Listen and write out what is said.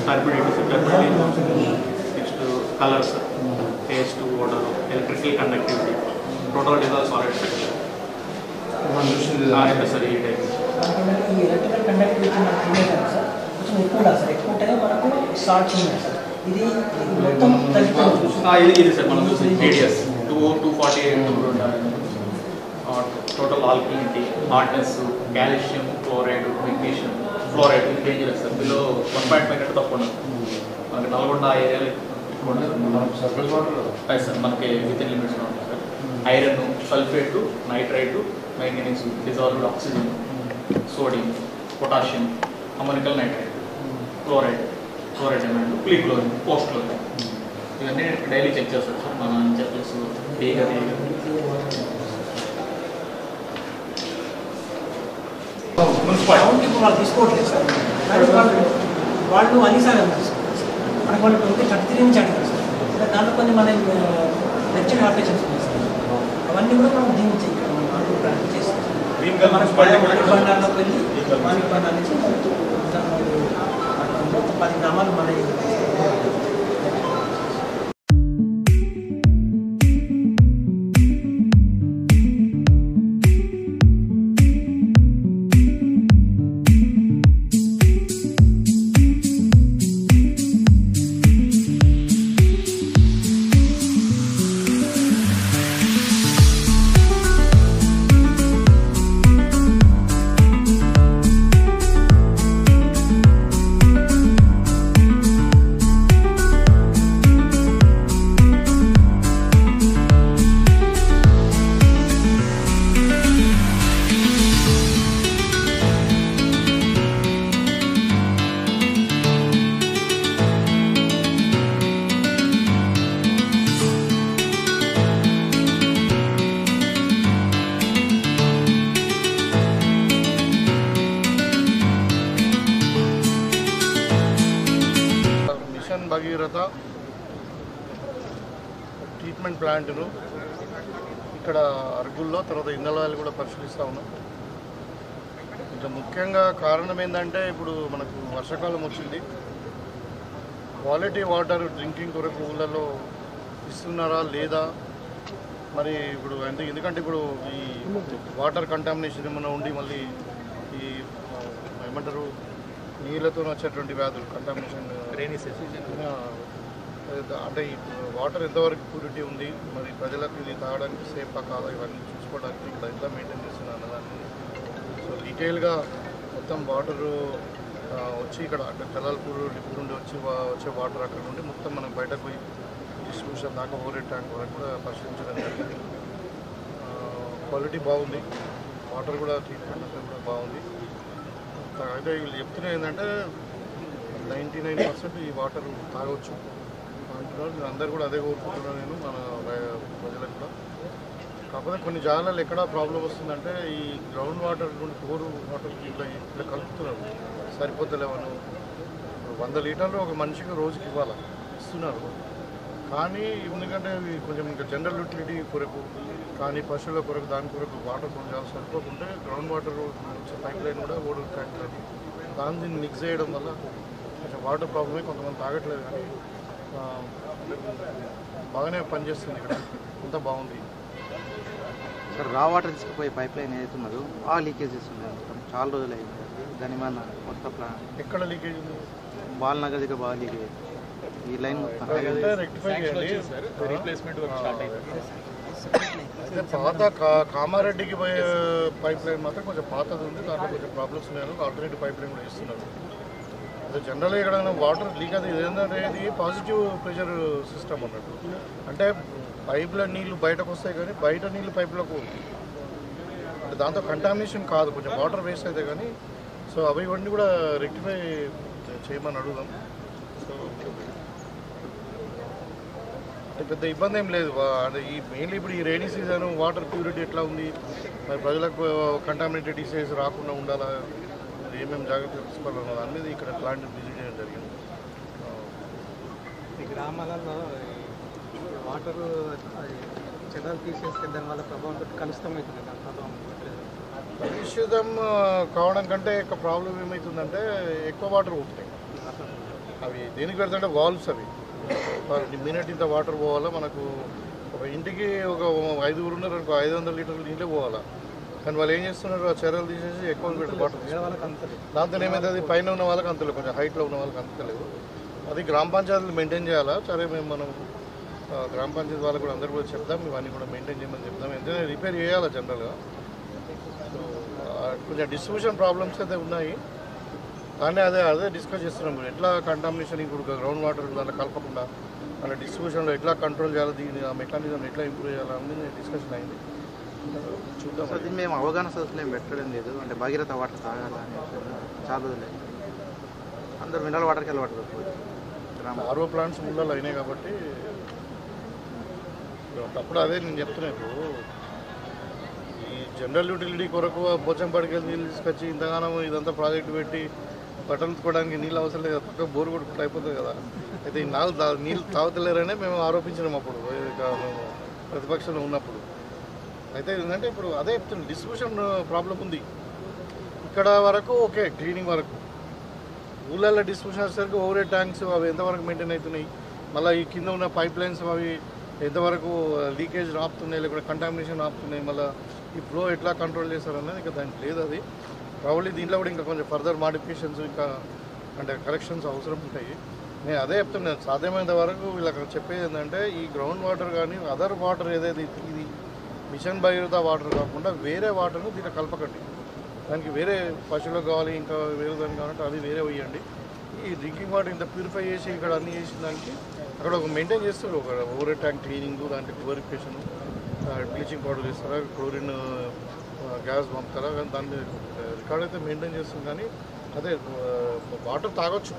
turbidity, next colors, taste, odor, electrical conductivity, total dissolved solid structure. Sir, ఈ electrical conductivity మనకు తెలియదు కదా sir, కొంచెం ఎక్కువ ఉండాలి సార్, ఎక్కువ ఉంటేనే మనకు స్టార్ట్ చేయాలి సార్. ఇది మొత్తం ఇది సార్ మనం చూసి radius 248 total alkalinity, hardness, calcium, chloride, magnesium, fluoride ఇది డేంజరస్ సార్. బిలో 1.5 కంటే తక్కువ ఉండదు. మనకి నల్గొండ ఏరియాలో సార్ మనకి విత్ ఇన్ లిమిట్స్ ఉంటుంది sir. Iron, sulphate, nitrite, manganese, dissolved oxygen, sodium, potassium, ammoniacal nitrite, chloride amide, prechlorine, post chlorine ఇవన్నీ daily check చేస్తారు సార్. మన చెక్స్ డీగా ఇప్పుడు వాళ్ళు తీసుకోవట్లేదు సార్, కానీ వాళ్ళు అన్నిసార్లు మనకు వాళ్ళు 33 నుంచి అడిగారు సార్. దాంట్లో కొన్ని మన వెచ్చని ఆపరేషన్స్ ఉన్నాయి సార్, అవన్నీ కూడా మనం దీనికి ఇక్కడ మనం ప్రాక్టీస్ చేస్తాం. మనకు బండార్లోకి వెళ్ళి బండార్ నుంచి 10 గ్రామాలు మన భగీరథ ట్రీట్మెంట్ ప్లాంట్ను ఇక్కడ అరుగుల్లో, తర్వాత ఇందలవాళ్ళు కూడా పరిశీలిస్తూ ఉన్నాం. ఇంకా ముఖ్యంగా కారణం ఏంటంటే ఇప్పుడు మనకు వర్షాకాలం వచ్చింది, క్వాలిటీ వాటర్ డ్రింకింగ్ కొరకు ఊళ్ళలో ఇస్తున్నారా లేదా మరి ఇప్పుడు ఎందుకంటే ఇప్పుడు ఈ వాటర్ కంటామినేషన్ ఏమైనా ఉండి మళ్ళీ ఈ ఏమంటారు నీళ్ళతో వచ్చేటువంటి వ్యాధులు కంటామినేషన్ అంటే ఈ వాటర్ ఎంతవరకు ప్యూరిటీ ఉంది, మరి ప్రజలకు ఇది తాగడానికి సేఫా కాదా, ఇవన్నీ చూసుకోవడానికి ఇక్కడ ఎంత మెయింటైన్ చేస్తున్నారు అన్నదాన్ని. సో డీటెయిల్గా మొత్తం వాటరు వచ్చి ఇక్కడ అంటే జలాల్పూర్ డిపో నుండి వచ్చే వాటర్ అక్కడ నుండి మొత్తం మనం బయటకు పోయి డిస్ట్రిబ్యూషన్ దాకా ఓవర్ ట్యాంక్ వరకు కూడా పరిశీలించడం జరిగింది. క్వాలిటీ బాగుంది, వాటర్ కూడా ట్రీట్మెంట్ అంతా కూడా బాగుంది. అయితే వీళ్ళు చెప్తున్నా ఏంటంటే 99% ఈ వాటర్ తాగొచ్చు అంటున్నారు. అందరు కూడా అదే కోరుకుంటున్నాను నేను, మన ప్రజలకు కూడా. కాకపోతే కొన్ని జాగాలలో ఎక్కడ ప్రాబ్లం వస్తుందంటే ఈ గ్రౌండ్ వాటర్ నుండి బోరు వాటర్ ఇట్లా కలుపుతున్నారు, సరిపోతలేవను. 100 లీటర్లు ఒక మనిషికి రోజుకి ఇస్తున్నారు. కానీ ఎందుకంటే కొంచెం ఇంకా జనరల్ యూటిలిటీ కొరకు కానీ పశువుల కొరకు దాని కొరకు వాటర్ కొంచెం సరిపోకుంటే గ్రౌండ్ వాటర్ పైప్ లైన్ కూడా ఓడు ట్యాంక్ లైన్ దాన్ని మిక్స్ చేయడం వల్ల కొంచెం వాటర్ ప్రాబ్లమే, కొంతమంది తాగట్లేదు. కానీ బాగానే పనిచేస్తుంది, ఇక్కడ అంతా బాగుంది సార్. రా వాటర్ తీసుకుపోయే పైప్ లైన్ ఏదైతే ఉన్నదో ఆ లీకేజెస్ ఉన్నాయి, మొత్తం చాలా రోజులు అయింది. దాని వల్ల మొత్తం ప్లాన్ ఎక్కడ లీకేజ్ ఉంది, బాలనగర్ దగ్గర బాగా లీకేజ్. ఈ లైన్ మొత్తం రెక్టిఫై చేయండి, రీప్లేస్మెంట్ స్టార్ట్ అయింది. అయితే పాత కామారెడ్డికి పోయే పైప్ లైన్ మాత్రం కొంచెం పాతది ఉంది, దాంట్లో కొంచెం ప్రాబ్లమ్స్ ఉన్నాయి. ఆల్టర్నేటివ్ పైప్ లైన్ కూడా ఇస్తున్నారు. అదే జనరల్గా ఇక్కడ వాటర్ లీక్ అది ఏంటంటే ఇది పాజిటివ్ ప్రెషర్ సిస్టమ్ అన్నట్టు. అంటే పైపుల నీళ్ళు బయటకు వస్తాయి కానీ బయట నీళ్ళు పైపులకు అంటే దాంతో కంటామినేషన్ కాదు, కొంచెం వాటర్ వేస్ట్ అయితే కానీ. సో అవి ఇవన్నీ కూడా రెక్టిఫై చేయమని అడుగుదాం. సో అంటే పెద్ద ఇబ్బంది ఏం లేదు. అంటే ఈ మెయిన్లీ ఇప్పుడు ఈ రైనీ సీజన్ వాటర్ ప్యూరిటీ ఎట్లా ఉంది, మరి ప్రజలకు కంటామినేటెడ్ డిసీజ్ రాకుండా ఉండాలా, ఏమేమి జాగ్రత్తలు తీసుకోవాలన్న దాని మీద ఇక్కడ ప్లాంట్ విజిట్ చేయడం జరిగింది. ఈ గ్రామాలలో వాటర్ చెదలు తీసేస్తే దానివల్ల ప్రభావం కలుషితం అవుతుంది. కలుషితం కావడం కంటే ప్రాబ్లం ఏమవుతుందంటే ఎక్కువ వాటర్ పోతున్నాయి. అవి దేనికి పెడతాంటే వాల్వ్స్ అవి మినిట్ ఇంత వాటర్ పోవాలా మనకు ఒక ఇంటికి ఒక 5 ఉన్నారు అనుకో 500 లీటర్ల నీళ్ళే పోవాలా కానీ వాళ్ళు ఏం చేస్తున్నారు ఆ చర్యలు తీసేసి ఎక్కువ పెట్టి వాటర్ దాంతో ఏమైతుంది పైన ఉన్న వాళ్ళకి అంతలేదు కొంచెం హైట్లో ఉన్న వాళ్ళకి అంతలేదు అది గ్రామ పంచాయతీలు మెయింటైన్ చేయాలా సరే మనం గ్రామ పంచాయతీ వాళ్ళకి కూడా అందరూ కూడా చెప్దాం ఇవన్నీ కూడా మెయింటైన్ చేయమని చెప్దాం ఎందుకంటే రిపేర్ చేయాలి జనరల్గా సో కొంచెం డిస్ట్రిబ్యూషన్ ప్రాబ్లమ్స్ అయితే ఉన్నాయి కానీ అదే డిస్కస్ చేస్తున్నాం ఎట్లా కంటామినేషన్ ఇప్పుడు గ్రౌండ్ వాటర్ దాంట్లో కలపకుండా అలా డిస్ట్రిబ్యూషన్లో ఎట్లా కంట్రోల్ చేయాలి దీన్ని ఆ మెకానిజం ఎట్లా ఇంప్రూవ్ చేయాలనేది డిస్కషన్ అయింది చూద్దాం. సో దీన్ని మేము అవగాహన సదస్సులు ఏం పెట్టడం లేదు అంటే భగీరథ వాటర్ తాగాలని చాలా రోజులే అందరూ మినరల్ వాటర్కి అలవాటు ఆర్ఓ ప్లాంట్స్ ఊళ్ళలో అయినాయి కాబట్టి అప్పుడు అదే నేను చెప్తున్నా ఇప్పుడు ఈ జనరల్ యూటిలిటీ కొరకు పోచంపాడికి వెళ్ళి నీళ్ళు తీసుకొచ్చి ఇంతగానో ఇదంతా ప్రాజెక్టు పెట్టి బట్టలు ఉతుకోవడానికి నీళ్ళు అవసరం లేదు కదా పక్క బోరు కొట్టుకుంటూ అయిపోతుంది కదా అయితే ఈ నీళ్ళు తాగుతలేరనే మేము ఆరోపించినాం అప్పుడు మేము ప్రతిపక్షంలో ఉన్నప్పుడు అయితే ఏంటంటే ఇప్పుడు అదే చెప్తున్నాం డిస్ట్రిబ్యూషన్ ప్రాబ్లం ఉంది ఇక్కడ వరకు ఓకే క్లీనింగ్ వరకు ఊళ్ళల్లో డిస్ట్రిబ్యూషన్ వచ్చేసరికి ఓవర్ హెడ్ ట్యాంక్స్ అవి ఎంతవరకు మెయింటైన్ అవుతున్నాయి మళ్ళీ ఈ కింద ఉన్న పైప్ లైన్స్ అవి ఎంతవరకు లీకేజ్ ఆపుతున్నాయి లేకపోతే కంటామినేషన్ ఆపుతున్నాయి మళ్ళీ ఈ ఫ్లో ఎట్లా కంట్రోల్ చేస్తారన్నది ఇంకా దానికి లేదు అది ప్రాబ్లీ దీంట్లో కూడా ఇంకా కొంచెం ఫర్దర్ మాడిఫికేషన్స్ ఇంకా అంటే కరెక్షన్స్ అవసరం ఉంటాయి నేను అదే చెప్తున్నాను సాధ్యమైనంత వరకు వీళ్ళకి చెప్పేది ఏంటంటే ఈ గ్రౌండ్ వాటర్ కానీ అదర్ వాటర్ ఏదైతే ఇది మిషన్ భగీరథ వాటర్ కాకుండా వేరే వాటర్ను దీంట్లో కలపకండి దానికి వేరే పశువులకు కావాలి ఇంకా వేరే దానికి కావాలంటే అది వేరే వేయండి ఈ డ్రింకింగ్ వాటర్ ఇంత ప్యూరిఫై చేసి ఇక్కడ అన్ని చేసిన దానికి అక్కడ ఒక మెయింటైన్ చేస్తారు ఒక ఓవర్ ట్యాంక్ క్లీనింగ్ దాంట్లో క్లోరిఫికేషన్ బ్లీచింగ్ పౌడర్ చేస్తారా క్లోరిన్ గ్యాస్ పంపుతారా కానీ దాన్ని రికార్డ్ అయితే మెయింటైన్ చేస్తుంది కానీ అదే వాటర్ తాగొచ్చు